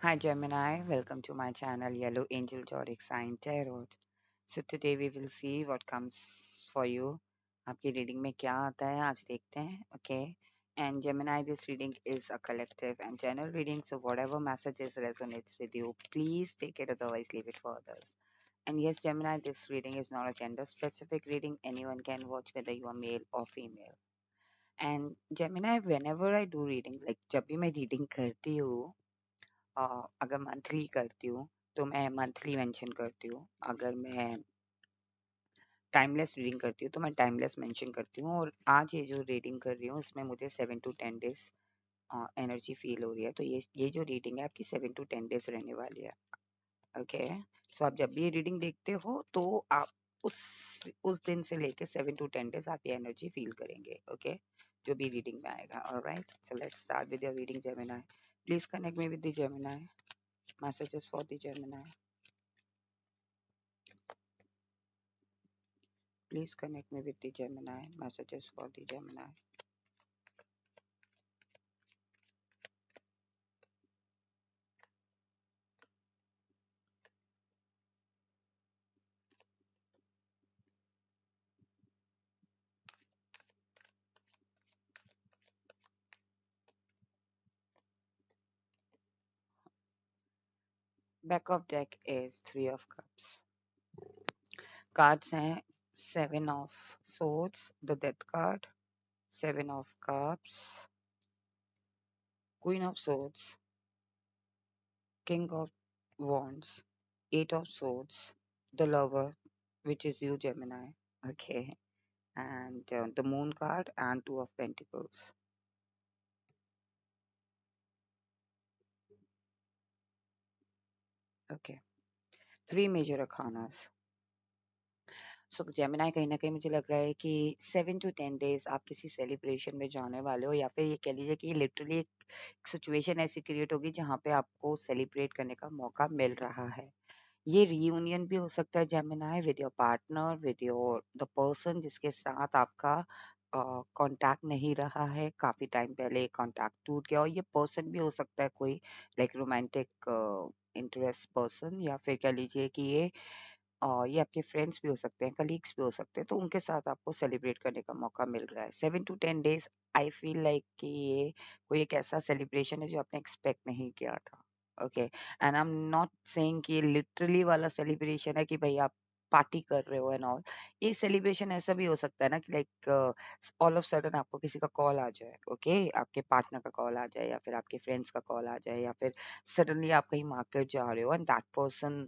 Hi Gemini, welcome to my channel Yellow Angel Zodiac Sign Tarot. So today we will see what comes for you. आपकी reading में क्या आता है आज देखते हैं. Okay. And Gemini, this reading is a collective and general reading, so whatever messages resonates with you, please take it, otherwise leave it for others. And yes, Gemini, this reading is not a gender specific reading. Anyone can watch whether you are male or female. And Gemini, whenever I do reading, like जब भी मैं reading करती हूँ, अगर monthly करती हूँ तो मैं मंथली मेंशन करती हूँ. अगर मैं टाइमलेस रीडिंग करती हूँ तो मैं टाइमलेस मेंशन करती हूँ. और आज ये जो रीडिंग कर रही हूँ इसमें मुझे 7 to 10 डेज एनर्जी फील हो रही है. तो ये जो रीडिंग है आपकी 7 to 10 डेज रहने वाली है. ओके. सो आप जब भी ये रीडिंग देखते हो तो आप उस उस दिन से लेके 7 to 10 डेज आप ये एनर्जी फील करेंगे. ओके. जो भी रीडिंग में आएगा. Alright, so let's start with your reading Gemini. Please connect me with the Gemini. Messages for the Gemini. Please connect me with the Gemini. Messages for the Gemini. Back of deck is Three of Cups. Cards हैं Seven of Swords, the Death card, Seven of Cups, Queen of Swords, King of Wands, Eight of Swords, the Lover, which is you, Gemini. Okay. And the Moon card and Two of Pentacles. Okay. Three major arcanas. So Gemini कहीं न कहीं मुझे लग रहा है कि 7 to 10 days आप किसी सेलिब्रेशन में जाने वाले हो, या फिर ये कह लीजिए कि लिटरली एक सिचुएशन ऐसी क्रिएट होगी जहाँ पे आपको सेलिब्रेट करने का मौका मिल रहा है. ये रीयूनियन भी हो सकता है Gemini, with your partner, with your the person जिसके साथ आपका कांटेक्ट नहीं रहा है. काफी टाइम पहले कांटेक्ट टूट गया, और ये पर्सन भी हो सकता है कोई लाइक रोमांटिक इंटरेस्ट पर्सन, या फिर कह लीजिए कि ये आपके फ्रेंड्स भी हो सकते हैं, कलीग्स भी हो सकते हैं. तो उनके साथ आपको सेलिब्रेट करने का मौका मिल रहा है. 7 to 10 days I feel like कि ये कोई एक ऐसा सेलिब्रेशन है जो आपने एक्सपेक्ट नहीं किया था. Okay. And I am not saying कि ये लिटरली वाला सेलिब्रेशन है कि भाई आप पार्टी कर रहे हो एंड ऑल. ये सेलिब्रेशन ऐसा भी हो सकता है ना कि लाइक ऑल ऑफ सडन आपको किसी का कॉल आ जाए. ओके. आपके पार्टनर का कॉल आ जाए, या फिर आपके फ्रेंड्स का कॉल आ जाए, या फिर सडनली आप कहीं मार्केट जा रहे हो and that person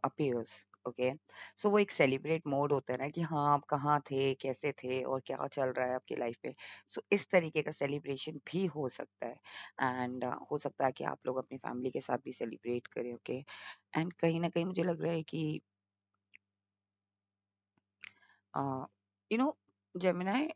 appears. Okay. So वो एक सेलिब्रेट मोड होता है ना कि हाँ आप कहाँ थे, कैसे थे, और क्या चल रहा है आपकी लाइफ में. सो इस तरीके का सेलिब्रेशन भी हो सकता है. एंड हो सकता है कि आप लोग अपनी फैमिली के साथ भी सेलिब्रेट करें. ओके. एंड कहीं ना कहीं मुझे लग रहा है कि यू नो जेमिनाई,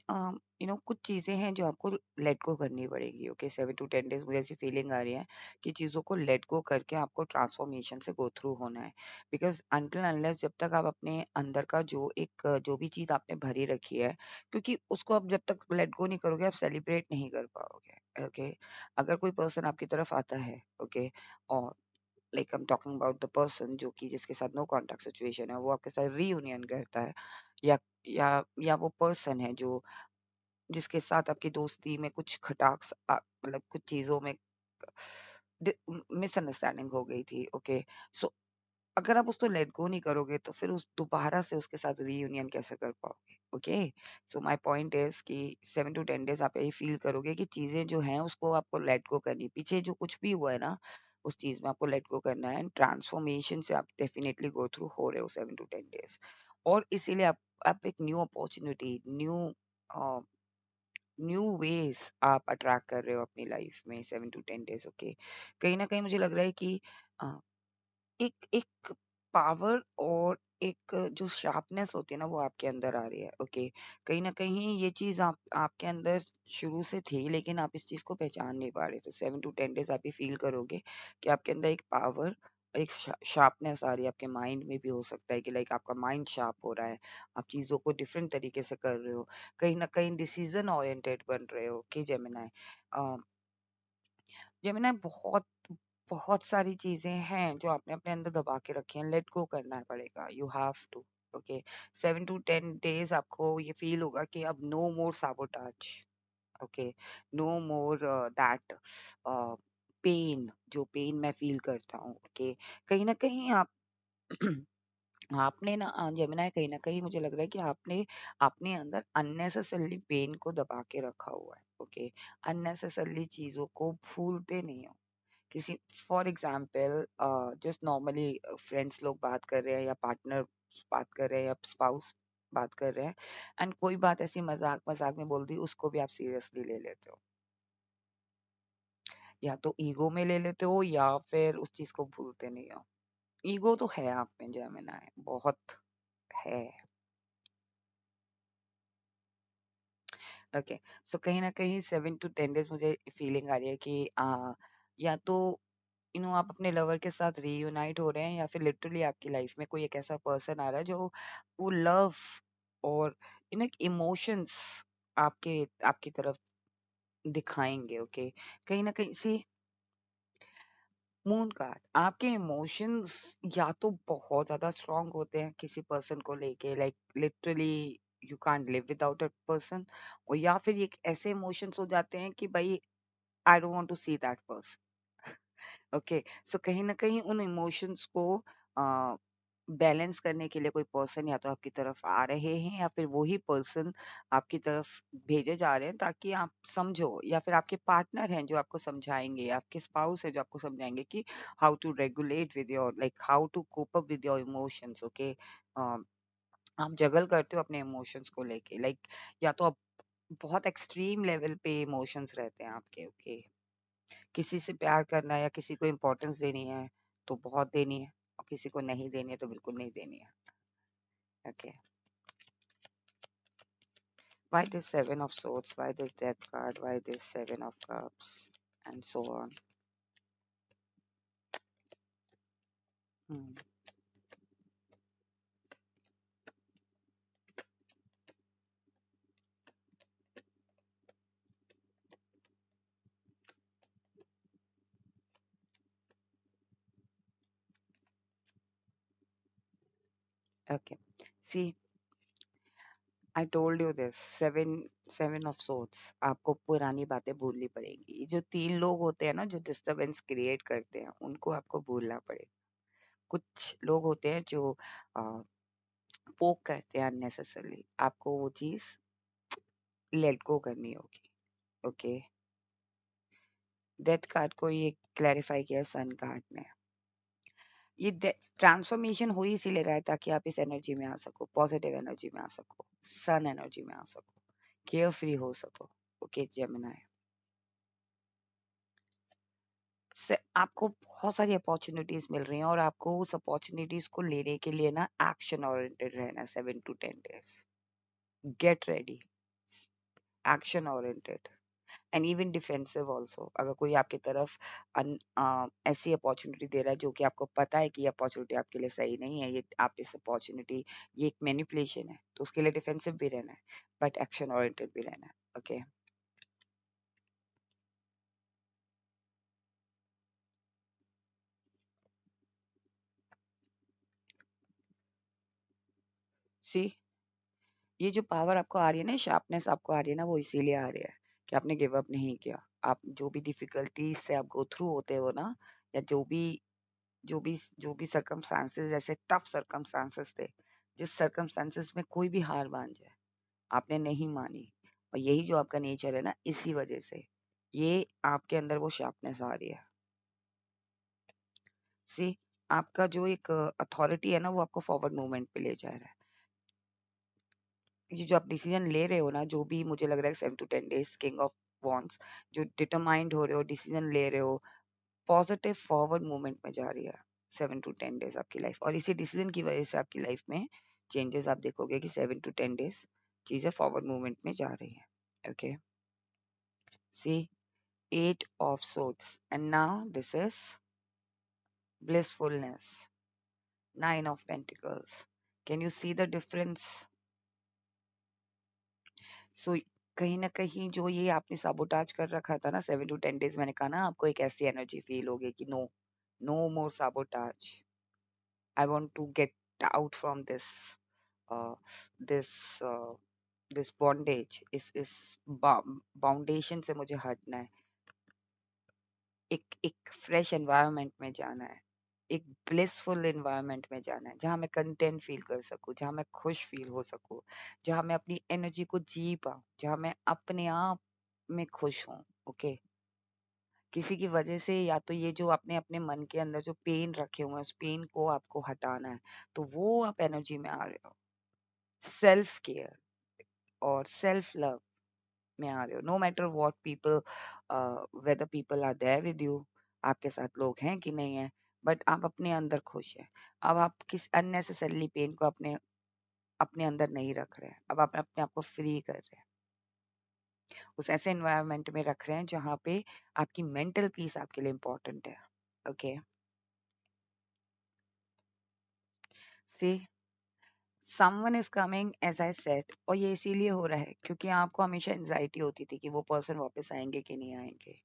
कुछ चीज़ें हैं जो आपको लेट गो करनी पड़ेगी. ओके. 7 to 10 डेज मुझे ऐसी फीलिंग आ रही है कि चीज़ों को लेट गो करके आपको ट्रांसफॉर्मेशन से गो थ्रू होना है. बिकॉज अनटिल अनलेस जब तक आप अपने अंदर का जो भी चीज़ आपने भरी रखी है, क्योंकि उसको आप जब तक लेट गो नहीं करोगे आप सेलिब्रेट नहीं कर पाओगे. ओके. अगर कोई पर्सन आपकी तरफ आता है, ओके, और like I am talking about the person जो कि जिसके साथ नो कॉन्टैक्ट सिचुएशन है, वो आपके साथ रीयूनियन करता है, या या वो पर्सन है जो जिसके साथ आपकी दोस्ती में कुछ मतलब कुछ चीजों में मिसअंडरस्टैंडिंग हो गई थी. ओके. सो अगर आप उसको लेट गो नहीं करोगे तो फिर उस दोबारा से उसके साथ रीयूनियन कैसे कर पाओगे. Okay. So my point is कि 7 to 10 डेज आप यही फील करोगे कि चीजें जो हैं उसको आपको लेट गो करनी, पीछे जो कुछ भी हुआ है ना उस चीज में आपको लेट गो करना है. एंड ट्रांसफॉर्मेशन से आप डेफिनेटली गो थ्रू हो रहे हो 7 to 10 डेज. और इसीलिए आप एक न्यू अपॉर्चुनिटी, न्यू वेज आप अट्रैक्ट कर रहे हो अपनी लाइफ में 7 to 10 डेज. ओके. कहीं ना कहीं मुझे लग रहा है कि एक एक पावर और एक जो शार्पनेस होती है ना वो आपके अंदर आ रही है. ओके. कहीं ना कहीं ये चीज आपके अंदर शुरू से थी, लेकिन आप इस चीज को पहचान नहीं पा रहे. तो 7 to 10 डेज आप ये फील करोगे कि आपके अंदर एक पावर, एक शार्पनेस आ रही है. आपके माइंड में भी हो सकता है कि लाइक आपका माइंड शार्प हो रहा है, आप चीजों को डिफरेंट तरीके से कर रहे हो, कहीं ना कहीं डिसीजन ओरिएंटेड बन रहे हो. कि जेमिनाई, जेमिनाई बहुत बहुत सारी चीजें हैं जो आपने अपने अंदर दबा के रखी हैं, लेट गो करना पड़ेगा, you have to. Okay, 7 to 10 days आपको ये फील होगा कि अब no more sabotage. Okay, no more that pain, जो पेन मैं फील करता हूँ। ओके, कहीं ना कहीं आप आपने ना जमुना, कहीं ना कहीं मुझे लग रहा है कि आपने अपने अंदर अननेसेसरली पेन को दबा के रखा हुआ है। ओके, अननेसेसरली चीजों को भूलते नहीं हो। किसी, for example, just normally friends लोग बात कर रहे हैं या पार्टनर बात कर रहे हैं या स्पाउस बात कर रहे हैं, एंड कोई बात ऐसी मजाक मजाक में बोल दी, उसको भी आप सीरियसली ले लेते हो। या तो ईगो में ले लेते हो या फिर उस चीज को भूलते नहीं हो। ईगो तो है आप में, जेमिना है, बहुत है। ओके, सो कहीं ना कहीं 7 to 10 days मुझे फीलिंग आ रही है कि या तो आप अपने लवर के साथ रीयूनाइट हो रहे हैं, या फिर लिटरली आपकी लाइफ में कोई एक ऐसा पर्सन आ रहा है जो वो लव और इमोशंस आपके आपकी तरफ दिखाएंगे। ओके, कहीं ना कहीं से मून कार्ड, आपके इमोशंस या तो बहुत ज्यादा स्ट्रांग होते हैं किसी पर्सन को लेके, like literally you can't live without a person, और या फिर ये ऐसे इमोशंस हो जाते हैं कि भाई I don't want to see that person. Okay, so कहीं ना कहीं उन इमोशंस को बैलेंस करने के लिए कोई पर्सन या तो आपकी तरफ आ रहे हैं, या फिर वही पर्सन आपकी तरफ भेजे जा रहे हैं ताकि आप समझो, या फिर आपके पार्टनर हैं जो आपको समझाएंगे, आपके स्पाउस है जो आपको समझाएंगे कि how to regulate with your, like how to cope up with your emotions. Okay, आप जगल करते हो अपने इमोशंस को लेके, लाइक या तो आप बहुत एक्सट्रीम लेवल पे इमोशंस रहते हैं आपके। ओके, किसी से प्यार करना है या किसी को इम्पोर्टेंस देनी है तो बहुत देनी है, और किसी को नहीं देनी है तो बिल्कुल नहीं देनी है। Okay, why this 7 of swords, why this death card, why this 7 of cups, and so on. Hmm. Okay, see, I told you this, seven of swords, आपको पुरानी बातें भूलनी पड़ेगी। ये जो 3 लोग होते हैं ना जो डिस्टरबेंस क्रिएट करते हैं, उनको आपको भूलना पड़ेगा। कुछ लोग होते हैं जो पोक करते हैं अननेसेसरली, आपको वो चीज लेट गो करनी होगी। ओके, डेथ कार्ड को ये क्लैरिफाई किया सन कार्ड ने। ये ट्रांसफॉर्मेशन हो ही इसीलिए रहा है ताकि आप इस एनर्जी में आ सको, पॉजिटिव एनर्जी में आ सको, सन एनर्जी में आ सको, केयर फ्री हो सको। ओके जेमिनाई, से आपको बहुत सारी अपॉर्चुनिटीज मिल रही हैं, और आपको उस अपॉर्चुनिटीज को लेने के लिए ना एक्शन ओरिएंटेड रहना है। 7 to 10 days, get ready, action oriented, and even defensive also. अगर कोई आपकी तरफ ऐसी अपॉर्चुनिटी दे रहा है जो कि आपको पता है कि ये अपॉर्चुनिटी आपके लिए सही नहीं है, ये आप इस अपॉर्चुनिटी, ये एक मैनिपुलेशन है, तो उसके लिए डिफेंसिव भी रहना है, बट एक्शन ओरिएंटेड भी रहना है। ओके, सी, ये जो पावर आपको आ रही है ना, शार्पनेस आपको आ रही है ना, वो इसीलिए आ रही है कि आपने गिव अप नहीं किया। आप जो भी डिफिकल्टी से आप गो थ्रू होते हो ना, या जो भी सर्कमस्टांसेस, ऐसे टफ सर्कमस्टांसेस थे, जिस सर्कमस्टांसेस में कोई भी हार मान जाए, आपने नहीं मानी, और यही जो आपका नेचर है ना, इसी वजह से ये आपके अंदर वो शार्पनेस आ रही है। सी, आपका जो एक अथॉरिटी है ना, वो आपको फॉरवर्ड मूवमेंट पे ले जा रहा है। ये जो आप डिसीजन ले रहे हो ना, जो भी मुझे लग रहा है 7 to 10 days, king of wands, जो डिटरमाइंड हो रहे हो, डिसीजन ले रहे हो, पॉजिटिव फॉरवर्ड मूवमेंट में जा रही है 7 to 10 days आपकी लाइफ, और इसी डिसीजन की वजह से आपकी लाइफ में चेंजेस आप देखोगे कि 7 to 10 days चीजें फॉरवर्ड मूवमेंट में जा रही है। Okay, see, 8 of swords, and now this is blissfulness, 9 of pentacles. Can you see the difference? सो कहीं ना कहीं जो ये आपने साबोटाज कर रखा था ना 7 to 10 days, मैंने कहा ना आपको एक ऐसी एनर्जी फील होगी कि no, No more sabotage. I want to get out from uh, this this bondage. इस बाउंडेशन से मुझे हटना है. एक एक फ्रेश एनवायरनमेंट में जाना है. एक ब्लिसफुल एनवायरनमेंट में जाना है जहाँ मैं कंटेंट फील कर सकूँ, जहाँ मैं खुश फील हो सकूँ, जहाँ मैं अपनी एनर्जी को जी पाऊँ, जहाँ मैं अपने आप में खुश हूँ. ओके. किसी की वजह से या तो ये जो आपने अपने मन के अंदर जो पेन रखे हुए हैं उस पेन को आपको हटाना है, तो वो आप एनर्जी में आ रहे हो. सेल्फ केयर और सेल्फ लव में आ रहे हो. No matter what people, whether people are there with you, आपके साथ लोग हैं कि नहीं है, बट आप अपने अंदर खुश हैं. अब आप किस अननेसेसरली पेन को अपने अपने अंदर नहीं रख रहे हैं. अब आप अपने आप को फ्री कर रहे हैं. उस ऐसे एनवायरनमेंट में रख रहे हैं जहाँ पे आपकी मेंटल पीस आपके लिए इम्पोर्टेंट है. Okay. See, someone is coming as I said, और ये इसीलिए हो रहा है क्योंकि आपको हमेशा एंजाइटी होती थी कि वो पर्सन वापस आएंगे कि नहीं आएंगे.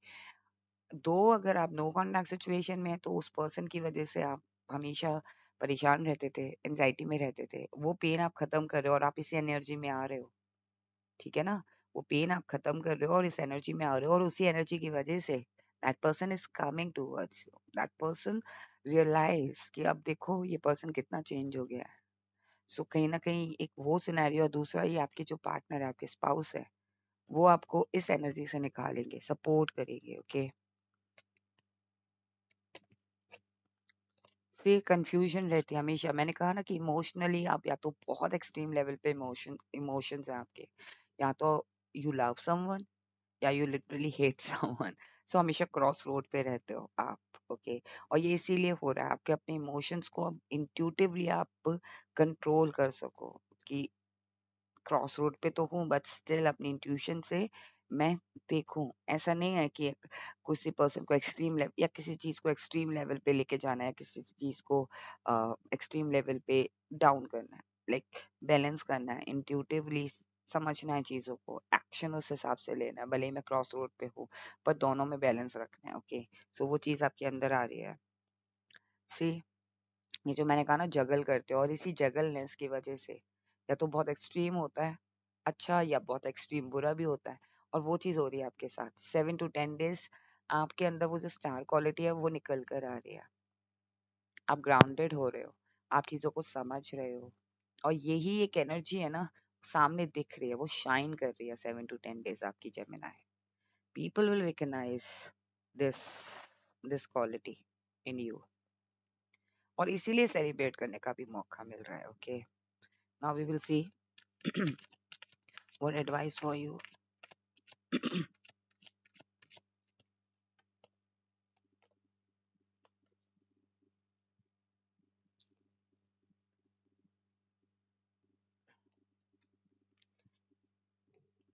दो अगर आप नो कॉन्टैक्ट सिचुएशन में हैं तो उस पर्सन की वजह से आप हमेशा परेशान रहते थे, एंजाइटी में रहते थे. वो पेन आप खत्म कर रहे हो और आप इसी एनर्जी में आ रहे हो. ठीक है ना. वो पेन आप खत्म कर रहे हो और इस एनर्जी में आ रहे हो, और उसी एनर्जी की वजह से that person is coming towards you. That person realise कि अब देखो ये पर्सन कितना चेंज हो गया है. सो कहीं ना कहीं एक वो सिनेरियो, दूसरा ये आपके जो पार्टनर है, आपके स्पाउस है, वो आपको इस एनर्जी से निकालेंगे, सपोर्ट करेंगे. ओके. से कंफ्यूजन रहती है हमेशा. मैंने कहा ना कि इमोशनली आप या तो बहुत एक्सट्रीम लेवल पे इमोशंस हैं आपके, या तो यू लव समवन या यू लिटरली हेट समवन. सो हमेशा क्रॉस रोड पे रहते हो आप. ओके. और ये इसीलिए हो रहा है आपके अपने इमोशंस को अब इंट्यूटिवली आप कंट्रोल कर सको कि क्रॉस रोड पे तो हूँ बट स्टिल अपनी इंट्यूशन से मैं देखूं. ऐसा नहीं है कि किसी पर्सन को एक्सट्रीम लेवल या किसी चीज को एक्सट्रीम लेवल पे लेके जाना है, किसी चीज को एक्सट्रीम लेवल पे डाउन करना है. लाइक बैलेंस करना है, इंट्यूटिवली समझना है चीजों को, एक्शन उस हिसाब से लेना है. भले ही मैं क्रॉस रोड पे हूँ पर दोनों में बैलेंस रखना है. ओके. सो वो चीज आपके अंदर आ रही है. सी, ये जो मैंने कहा ना जगल करते हो, और इसी जगलनेस की वजह से या तो बहुत एक्सट्रीम होता है अच्छा, या बहुत एक्सट्रीम बुरा भी होता है. और वो चीज हो रही है आपके साथ. 7 to 10 days आपके अंदर वो जो स्टार क्वालिटी है वो निकल कर आ रही है. आप ग्राउंडेड हो रहे हो, आप चीजों को समझ रहे हो, और यही एक एनर्जी है ना, सामने दिख रही है, वो शाइन कर रही है. 7 to 10 days आपकी Gemini. People will recognise this this quality in you, और इसीलिए सेलिब्रेट करने का भी मौका मिल रहा है. Okay. Now we will see what advice for you.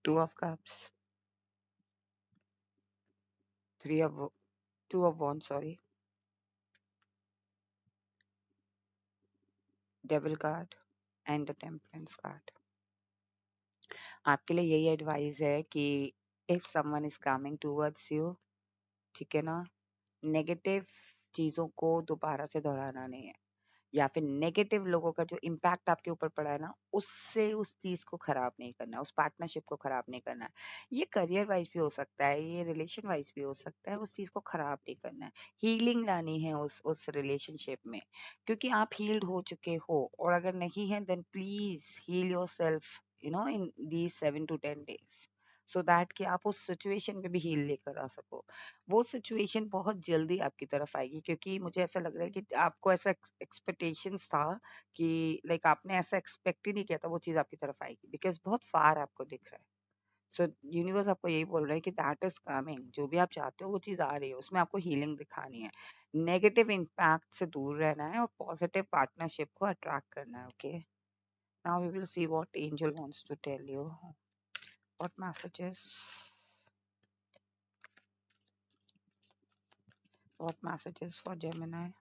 2 of cups, 3 of 2 of wands, sorry, devil card and the temperance card. आपके लिए यही एडवाइस है कि if someone is coming towards you, ठीक है ना, नेगेटिव चीजों को दोबारा से दोहराना नहीं है, या फिर नेगेटिव लोगों का जो इम्पैक्ट आपके ऊपर पड़ा है ना, उससे उस चीज को खराब नहीं करना है, उस पार्टनरशिप को खराब नहीं करना है. ये करियर वाइज भी हो सकता है, ये रिलेशन वाइज भी हो सकता है. उस चीज को खराब नहीं करना है. हीलिंग लानी है उस रिलेशनशिप में, क्योंकि आप हील्ड हो चुके हो. और अगर नहीं है then please heal your self, in these 7 to 10 days, so that कि आप उस सिचुएशन पे भी हील लेकर आ सको. वो सिचुएशन बहुत जल्दी आपकी तरफ आएगी, क्योंकि मुझे ऐसा लग रहा है कि आपको ऐसा एक्सपेक्टेशंस था कि लाइक आपने ऐसा एक्सपेक्ट ही नहीं किया था वो चीज आपकी तरफ आएगी, बिकॉज बहुत फार आपको दिख रहा है. सो यूनिवर्स आपको यही बोल रहा है कि दैट इज कमिंग. जो भी आप चाहते हो वो चीज आ रही है, उसमें आपको हीलिंग दिखानी है. नेगेटिव इम्पैक्ट से दूर रहना है और पॉजिटिव पार्टनरशिप को अट्रैक्ट करना है. Okay. Now we will see what angel wants to tell you. What messages, what messages for Gemini,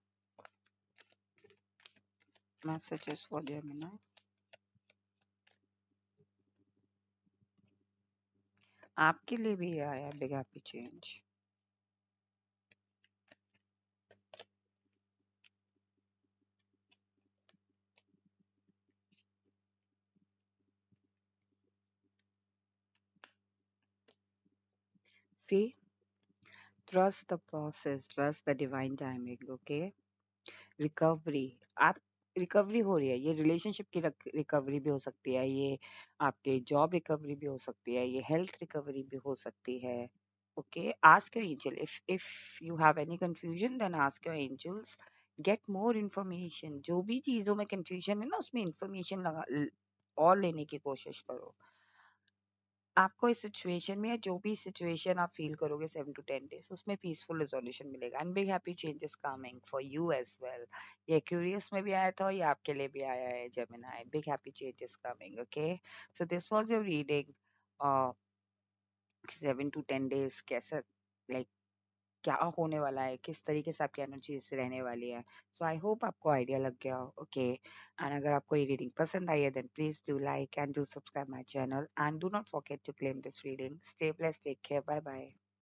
messages for Gemini. आपके लिए भी ये आया big happy change. See, trust the process, trust the divine timing, okay? Recovery आप recovery हो रही है, ये रिलेशनशिप की रिकवरी भी हो सकती है, ये आपके जॉब रिकवरी भी हो सकती है, ये हेल्थ रिकवरी भी हो सकती है। Okay, ask your angel if you have any confusion, then ask your angels, get more information. जो भी चीजों में कंफ्यूजन है ना, उसमें इंफॉर्मेशन और लेने की कोशिश करो। आपको इस सिचुएशन में, या जो भी सिचुएशन आप फील करोगे 7 to 10 days, उसमें पीसफुल रिजोल्यूशन मिलेगा and big happy change is coming for you as well. ये क्यूरियस में भी आया था और ये आपके लिए भी आया है Gemini, big happy change is coming. Okay, so this was your reading. 7 to 10 days कैसा, लाइक क्या होने वाला है, किस तरीके से आपकी एनर्जीज रहने वाली है। सो आई होप आपको आइडिया लग गया हो। ओके, एंड अगर आपको ये रीडिंग पसंद आई है, then please do like and do subscribe my channel and do not forget to claim this reading. Stay blessed, take care, bye bye.